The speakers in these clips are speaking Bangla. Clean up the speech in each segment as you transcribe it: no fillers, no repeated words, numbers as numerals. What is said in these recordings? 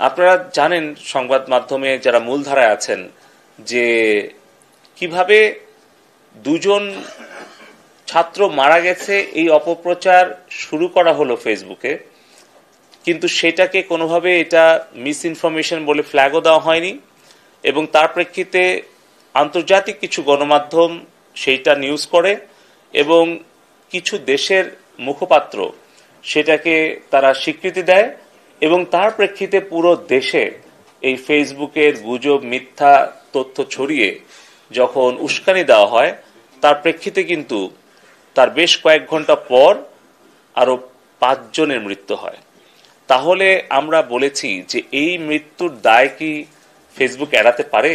আপনারা জানেন সংবাদ মাধ্যমে যারা মূলধারায় আছেন যে কিভাবে দুজন ছাত্র মারা গেছে এই অপপ্রচার শুরু করা হলো ফেসবুকে, কিন্তু সেটাকে কোনোভাবে এটা মিস ইনফরমেশন বলে ফ্ল্যাগও দেওয়া হয়নি এবং তার প্রেক্ষিতে আন্তর্জাতিক কিছু গণমাধ্যম সেইটা নিউজ করে এবং কিছু দেশের মুখপাত্র সেটাকে তারা স্বীকৃতি দেয় এবং তার প্রেক্ষিতে পুরো দেশে এই ফেসবুকের গুজব মিথ্যা তথ্য ছড়িয়ে যখন উস্কানি দেওয়া হয় তার প্রেক্ষিতে কিন্তু তার বেশ কয়েক ঘন্টা পর আরো 5 জনের মৃত্যু হয়। তাহলে আমরা বলেছি যে এই মৃত্যুর দায় কি ফেসবুক এড়াতে পারে?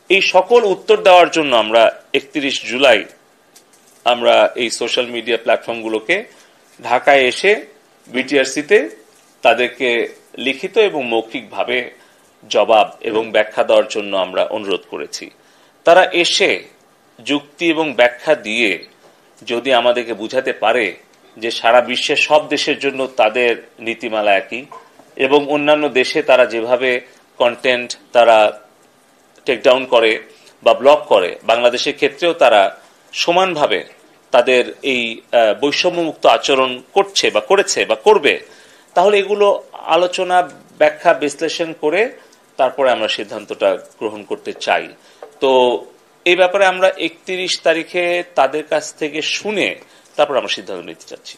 এই সকল উত্তর দেওয়ার জন্য আমরা 31 জুলাই আমরা এই সোশ্যাল মিডিয়া প্ল্যাটফর্মগুলোকে ঢাকায় এসে বিটিআরসিতে তাদেরকে লিখিত এবং মৌখিকভাবে জবাব এবং ব্যাখ্যা দেওয়ার জন্য আমরা অনুরোধ করেছি। তারা এসে যুক্তি এবং ব্যাখ্যা দিয়ে যদি আমাদেরকে বুঝাতে পারে যে সারা বিশ্বের সব দেশের জন্য তাদের নীতিমালা একই এবং অন্যান্য দেশে তারা যেভাবে কন্টেন্ট তারা টেকডাউন করে বা ব্লক করে, বাংলাদেশের ক্ষেত্রেও তারা সমানভাবে তাদের এই বৈষম্যমুক্ত আচরণ করছে বা করেছে বা করবে, তাহলে এগুলো আলোচনা ব্যাখ্যা বিশ্লেষণ করে তারপরে আমরা সিদ্ধান্তটা গ্রহণ করতে চাই। তো এই ব্যাপারে আমরা 31 তারিখে তাদের কাছ থেকে শুনে তারপর আমরা সিদ্ধান্ত নিতে চাচ্ছি।